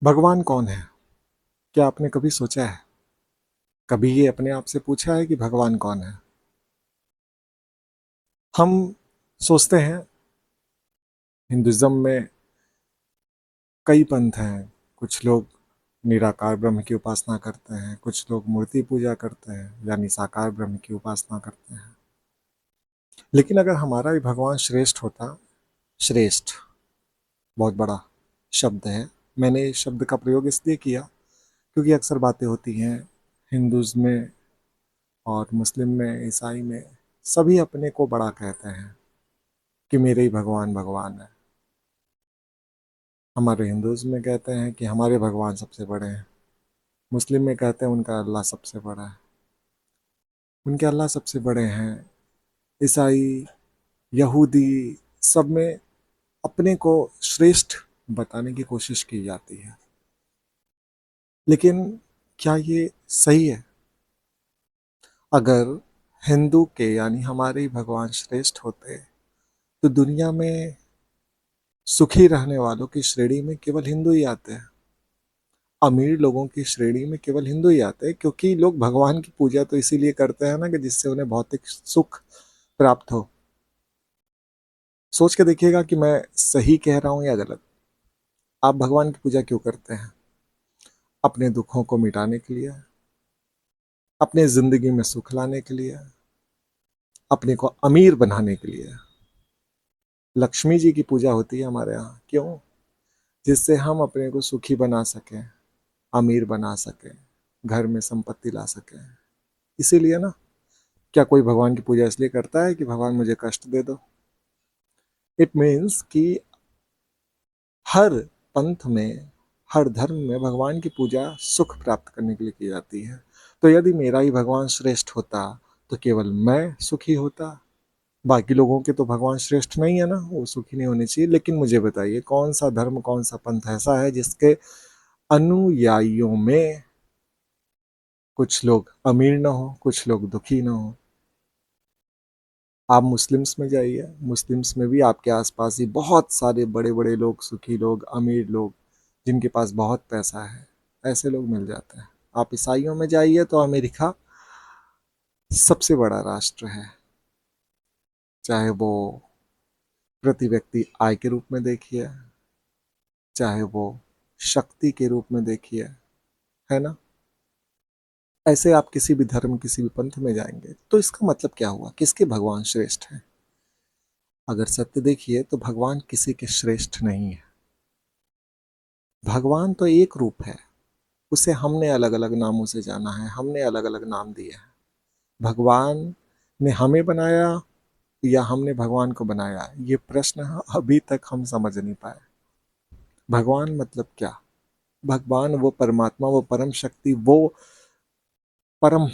भगवान कौन है? क्या आपने कभी सोचा है? कभी ये अपने आप से पूछा है कि भगवान कौन है? हम सोचते हैं हिंदुज्म में कई पंथ हैं। कुछ लोग निराकार ब्रह्म की उपासना करते हैं, कुछ लोग मूर्ति पूजा करते हैं यानी साकार ब्रह्म की उपासना करते हैं। लेकिन अगर हमारा भी भगवान श्रेष्ठ होता, श्रेष्ठ बहुत बड़ा शब्द है। मैंने इस शब्द का प्रयोग इसलिए किया क्योंकि अक्सर बातें होती हैं हिंदूज में और मुस्लिम में, ईसाई में, सभी अपने को बड़ा कहते हैं कि मेरे ही भगवान भगवान है। हमारे हिंदूज में कहते हैं कि हमारे भगवान सबसे बड़े हैं, मुस्लिम में कहते हैं उनका अल्लाह सबसे बड़ा है, उनके अल्लाह सबसे बड़े हैं। ईसाई, यहूदी, सब में अपने को श्रेष्ठ बताने की कोशिश की जाती है। लेकिन क्या ये सही है? अगर हिंदू के यानी हमारे ही भगवान श्रेष्ठ होते तो दुनिया में सुखी रहने वालों की श्रेणी में केवल हिंदू ही आते हैं। अमीर लोगों की श्रेणी में केवल हिंदू ही आते हैं, क्योंकि लोग भगवान की पूजा तो इसीलिए करते हैं ना कि जिससे उन्हें भौतिक सुख प्राप्त हो। सोच के देखिएगा कि मैं सही कह रहा हूं या गलत। आप भगवान की पूजा क्यों करते हैं? अपने दुखों को मिटाने के लिए, अपने जिंदगी में सुख लाने के लिए, अपने को अमीर बनाने के लिए। लक्ष्मी जी की पूजा होती है हमारे यहाँ, क्यों? जिससे हम अपने को सुखी बना सकें, अमीर बना सकें, घर में संपत्ति ला सकें। इसीलिए ना। क्या कोई भगवान की पूजा इसलिए करता है कि भगवान मुझे कष्ट दे दो? इट मीन्स कि हर पंथ में, हर धर्म में भगवान की पूजा सुख प्राप्त करने के लिए की जाती है। तो यदि मेरा ही भगवान श्रेष्ठ होता तो केवल मैं सुखी होता, बाकी लोगों के तो भगवान श्रेष्ठ नहीं है ना, वो सुखी नहीं होने चाहिए। लेकिन मुझे बताइए कौन सा धर्म, कौन सा पंथ ऐसा है जिसके अनुयायियों में कुछ लोग अमीर ना हो, कुछ लोग दुखी ना हो? आप मुस्लिम्स में जाइए, मुस्लिम्स में भी आपके आसपास ही बहुत सारे बड़े बड़े लोग, सुखी लोग, अमीर लोग, जिनके पास बहुत पैसा है, ऐसे लोग मिल जाते हैं। आप ईसाइयों में जाइए तो अमेरिका सबसे बड़ा राष्ट्र है, चाहे वो प्रति व्यक्ति आय के रूप में देखिए, चाहे वो शक्ति के रूप में देखिए, है ना। ऐसे आप किसी भी धर्म, किसी भी पंथ में जाएंगे तो इसका मतलब क्या हुआ? किसके भगवान श्रेष्ठ हैं? अगर सत्य देखिए तो भगवान किसी के श्रेष्ठ नहीं है। भगवान तो एक रूप है, उसे हमने अलग अलग नामों से जाना है, हमने अलग अलग नाम दिए हैं। भगवान ने हमें बनाया या हमने भगवान को बनाया, ये प्रश्न अभी तक हम समझ नहीं पाए। भगवान मतलब क्या? भगवान वो परमात्मा, वो परम शक्ति, वो परम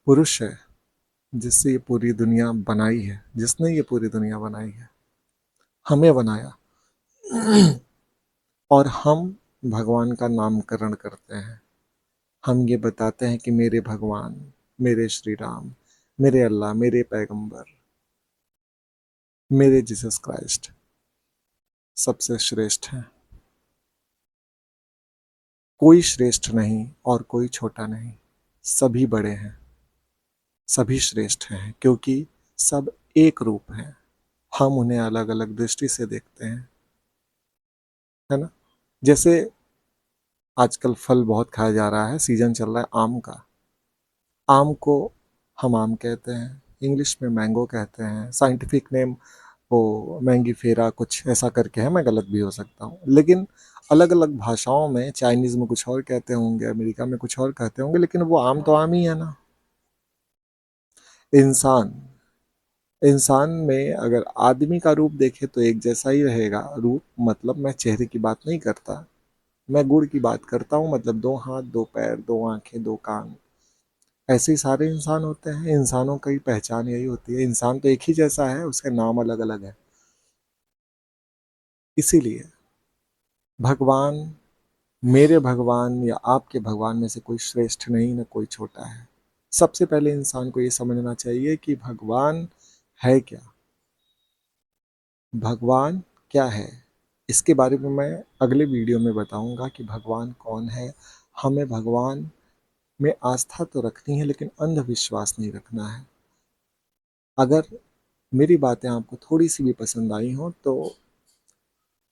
पुरुष है जिससे ये पूरी दुनिया बनाई है, जिसने ये पूरी दुनिया बनाई है, हमें बनाया। और हम भगवान का नामकरण करते हैं। हम ये बताते हैं कि मेरे भगवान, मेरे श्री राम, मेरे अल्लाह, मेरे पैगंबर, मेरे जीसस क्राइस्ट सबसे श्रेष्ठ हैं। कोई श्रेष्ठ नहीं और कोई छोटा नहीं, सभी बड़े हैं, सभी श्रेष्ठ हैं, क्योंकि सब एक रूप हैं। हम उन्हें अलग अलग दृष्टि से देखते हैं, है ना। जैसे आजकल फल बहुत खाया जा रहा है, सीजन चल रहा है आम का। आम को हम आम कहते हैं, इंग्लिश में मैंगो कहते हैं, साइंटिफिक नेम वो मैंगी फेरा कुछ ऐसा करके है, मैं गलत भी हो सकता हूँ। लेकिन अलग अलग भाषाओं में, चाइनीज में कुछ और कहते होंगे, अमेरिका में कुछ और कहते होंगे, लेकिन वो आम तो आम ही है ना। इंसान, इंसान में अगर आदमी का रूप देखे तो एक जैसा ही रहेगा रूप। मतलब मैं चेहरे की बात नहीं करता, मैं गुण की बात करता हूँ। मतलब दो हाथ, दो पैर, दो आंखें, दो कान, ऐसे ही सारे इंसान होते हैं। इंसानों की पहचान यही होती है, इंसान तो एक ही जैसा है, उसके नाम अलग अलग है। इसीलिए भगवान, मेरे भगवान या आपके भगवान में से कोई श्रेष्ठ नहीं, ना कोई छोटा है। सबसे पहले इंसान को ये समझना चाहिए कि भगवान है क्या। भगवान क्या है? इसके बारे में मैं अगले वीडियो में बताऊंगा कि भगवान कौन है। हमें भगवान में आस्था तो रखनी है, लेकिन अंधविश्वास नहीं रखना है। अगर मेरी बातें आपको थोड़ी सी भी पसंद आई हो तो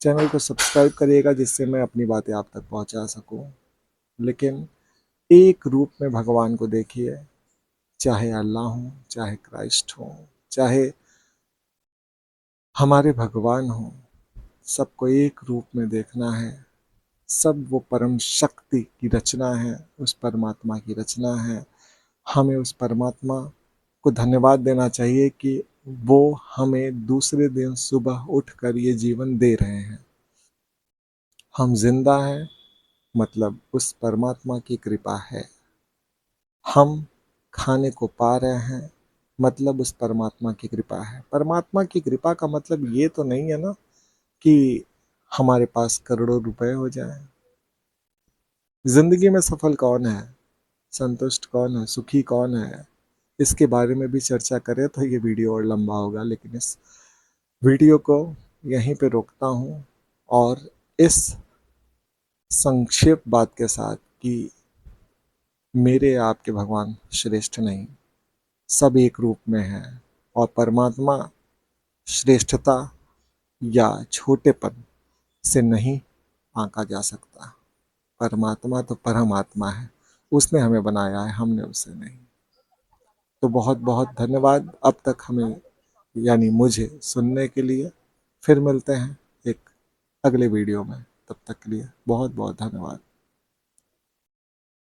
चैनल को सब्सक्राइब करिएगा, जिससे मैं अपनी बातें आप तक पहुंचा सकूं। लेकिन एक रूप में भगवान को देखिए, चाहे अल्लाह हो, चाहे क्राइस्ट हो, चाहे हमारे भगवान हो, सबको एक रूप में देखना है। सब वो परम शक्ति की रचना है, उस परमात्मा की रचना है। हमें उस परमात्मा को धन्यवाद देना चाहिए कि वो हमें दूसरे दिन सुबह उठकर ये जीवन दे रहे हैं। हम जिंदा हैं, मतलब उस परमात्मा की कृपा है। हम खाने को पा रहे हैं, मतलब उस परमात्मा की कृपा है। परमात्मा की कृपा का मतलब ये तो नहीं है ना कि हमारे पास करोड़ों रुपए हो जाए। जिंदगी में सफल कौन है, संतुष्ट कौन है, सुखी कौन है, इसके बारे में भी चर्चा करें तो ये वीडियो और लंबा होगा। लेकिन इस वीडियो को यहीं पे रोकता हूँ, और इस संक्षेप बात के साथ कि मेरे आपके भगवान श्रेष्ठ नहीं, सब एक रूप में हैं। और परमात्मा श्रेष्ठता या छोटेपन से नहीं आंका जा सकता। परमात्मा तो परमात्मा है, उसने हमें बनाया है, हमने उसे नहीं। तो बहुत बहुत धन्यवाद अब तक हमें, यानी मुझे सुनने के लिए। फिर मिलते हैं एक अगले वीडियो में, तब तक के लिए बहुत बहुत धन्यवाद।